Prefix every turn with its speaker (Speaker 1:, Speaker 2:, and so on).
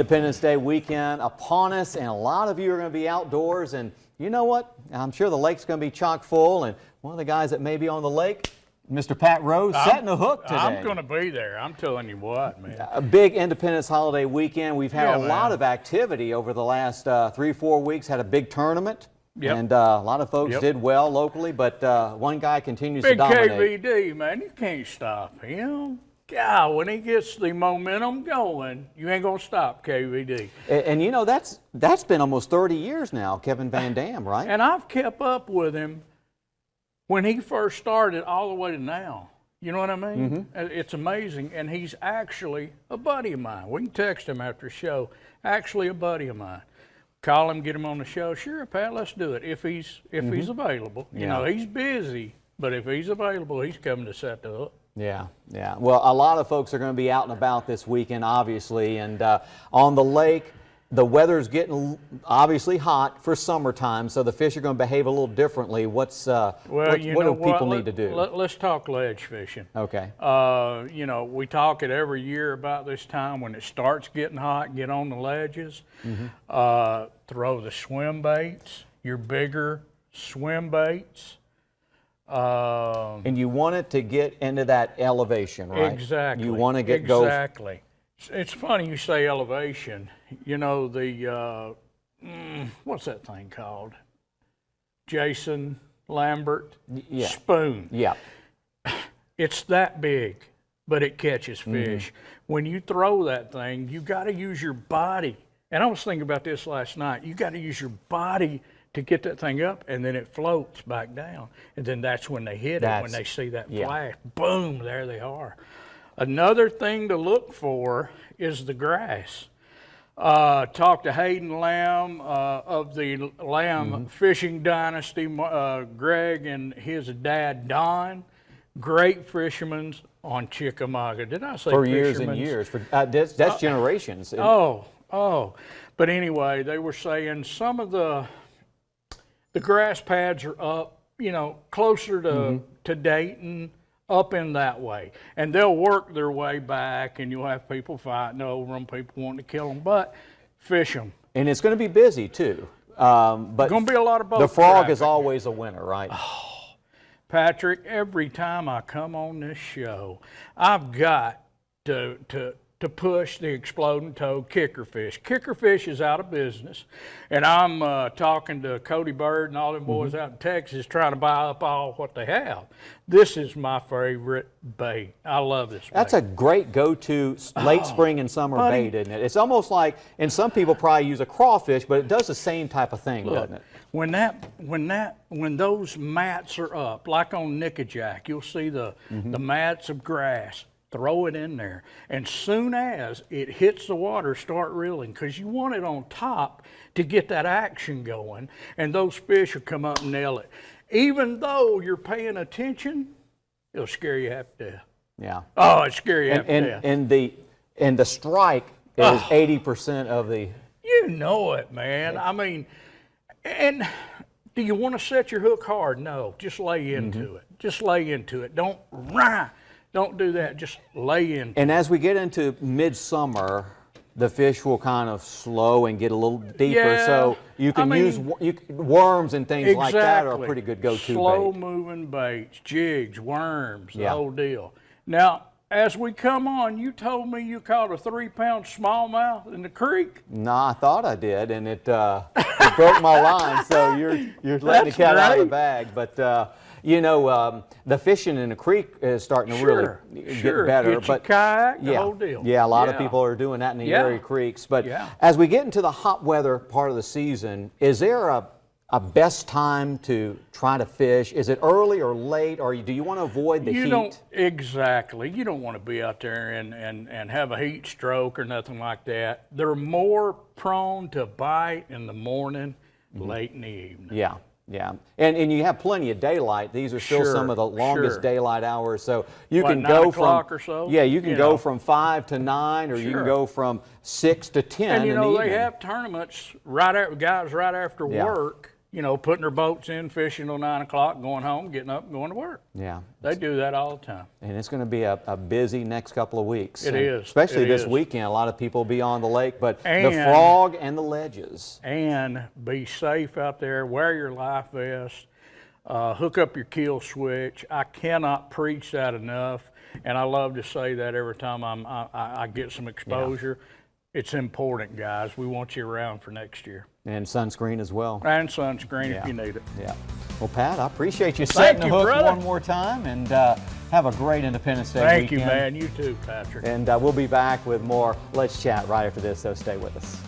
Speaker 1: Independence Day weekend upon us, and a lot of you are going to be outdoors, and you know what? I'm sure the lake's going to be chock full, and one of the guys that may be on the lake, Mr. Pat Rose, setting a hook today.
Speaker 2: I'm going to be there. I'm telling you what, man.
Speaker 1: A big Independence holiday weekend. We've had a lot of activity over the last 3-4 weeks. Had a big tournament, and a lot of folks did well locally, but one guy continues to dominate.
Speaker 2: Big KVD, man, you can't stop him. God, when he gets the momentum going, you ain't going to stop KVD.
Speaker 1: And you know, that's been almost 30 years now, Kevin Van Dam, right?
Speaker 2: And I've kept up with him when he first started all the way to now. You know what I mean? It's amazing. And he's actually a buddy of mine. We can text him after the show. Actually a buddy of mine. Call him, get him on the show. Sure, Pat, let's do it. If he's available. You know, he's busy, but if he's available, he's coming to set the hook.
Speaker 1: Yeah. Well, a lot of folks are going to be out and about this weekend, obviously, and on the lake, the weather's getting obviously hot for summertime, so the fish are going to behave a little differently. What do people need to do?
Speaker 2: Let's talk ledge fishing.
Speaker 1: Okay.
Speaker 2: You know, we talk it every year about this time when it starts getting hot. Get on the ledges. Throw the swim baits, your bigger swim baits.
Speaker 1: And you want it to get into that elevation, right?
Speaker 2: Exactly.
Speaker 1: You want to get
Speaker 2: exactly. It's funny you say elevation. You know the what's that thing called? Jason Lambert spoon. Yeah. It's that big, but it catches fish. When you throw that thing, you got to use your body. And I was thinking about this last night. You got to use your body to get that thing up, and then it floats back down. And then that's when they hit it, when they see that flash. Boom, there they are. Another thing to look for is the grass. Talked to Hayden Lamb of the Lamb Fishing Dynasty, Greg and his dad, Don. Great fishermen on Chickamauga. Did I say
Speaker 1: for years and years? That's generations.
Speaker 2: But anyway, they were saying some of the grass pads are up, you know, closer to Dayton, up in that way. And they'll work their way back, and you'll have people fighting over them, people wanting to kill them, but fish them.
Speaker 1: And it's going to be busy, too. But
Speaker 2: going to be a lot of boat
Speaker 1: the frog
Speaker 2: traffic.
Speaker 1: is always a winner, right?
Speaker 2: Oh, Patrick, every time I come on this show, I've got to push the exploding toad kickerfish. Kickerfish is out of business, and I'm talking to Cody Bird and all them boys out in Texas trying to buy up all what they have. This is my favorite bait. I love this bait.
Speaker 1: That's a great go-to late spring and summer bait, isn't it? It's almost like, and some people probably use a crawfish, but it does the same type of thing, doesn't it?
Speaker 2: When those mats are up, like on Nickajack, you'll see the mats of grass. Throw it in there, and soon as it hits the water, start reeling, because you want it on top to get that action going, and those fish will come up and nail it. Even though you're paying attention, it'll scare you half to death.
Speaker 1: Yeah.
Speaker 2: Oh, it'll scare you half to death.
Speaker 1: And the strike is 80% of the...
Speaker 2: You know it, man. I mean, and do you want to set your hook hard? No, just lay into it. Just lay into it. Don't do that. Just lay in.
Speaker 1: And as we get into midsummer, the fish will kind of slow and get a little deeper.
Speaker 2: Yeah,
Speaker 1: so you can use worms and things like that are a pretty good go-to bait.
Speaker 2: Slow-moving baits, jigs, worms, the whole deal. Now, as we come on, you told me you caught a 3-pound smallmouth in the creek.
Speaker 1: No, I thought I did, and it broke my line. So you're letting the cat out of the bag, but. You know, the fishing in the creek is starting to really get better.
Speaker 2: Get your kayak, the whole deal.
Speaker 1: Yeah, a lot of people are doing that in the area creeks. But as we get into the hot weather part of the season, is there a best time to try to fish? Is it early or late, or do you want to avoid the heat?
Speaker 2: Exactly. You don't want to be out there and have a heat stroke or nothing like that. They're more prone to bite in the morning, late in the evening.
Speaker 1: Yeah, and you have plenty of daylight. These are still some of the longest daylight hours. So you can go from
Speaker 2: or so?
Speaker 1: Yeah, you can go from 5 to 9, or you can go from 6 to 10.
Speaker 2: And you know they have tournaments guys right after work. you know, putting their boats in, fishing till 9 o'clock, going home, getting up, and going to work.
Speaker 1: Yeah.
Speaker 2: They do that all the time.
Speaker 1: And it's going to be a busy next couple of weeks.
Speaker 2: It is.
Speaker 1: Especially
Speaker 2: It
Speaker 1: this
Speaker 2: is.
Speaker 1: weekend. A lot of people will be on the lake, but the
Speaker 2: And-
Speaker 1: frog and the ledges.
Speaker 2: And be safe out there. Wear your life vest. Hook up your kill switch. I cannot preach that enough, and I love to say that every time I get some exposure. It's important, guys. We want you around for next year.
Speaker 1: And sunscreen as well.
Speaker 2: And sunscreen
Speaker 1: Yeah.
Speaker 2: if you need it.
Speaker 1: Yeah. Well, Pat, I appreciate you
Speaker 2: Thank
Speaker 1: setting the
Speaker 2: you,
Speaker 1: hook
Speaker 2: brother.
Speaker 1: one more time, and have a great Independence Day
Speaker 2: Thank
Speaker 1: weekend.
Speaker 2: you, man. You too, Patrick.
Speaker 1: And we'll be back with more Let's Chat right after this, so stay with us.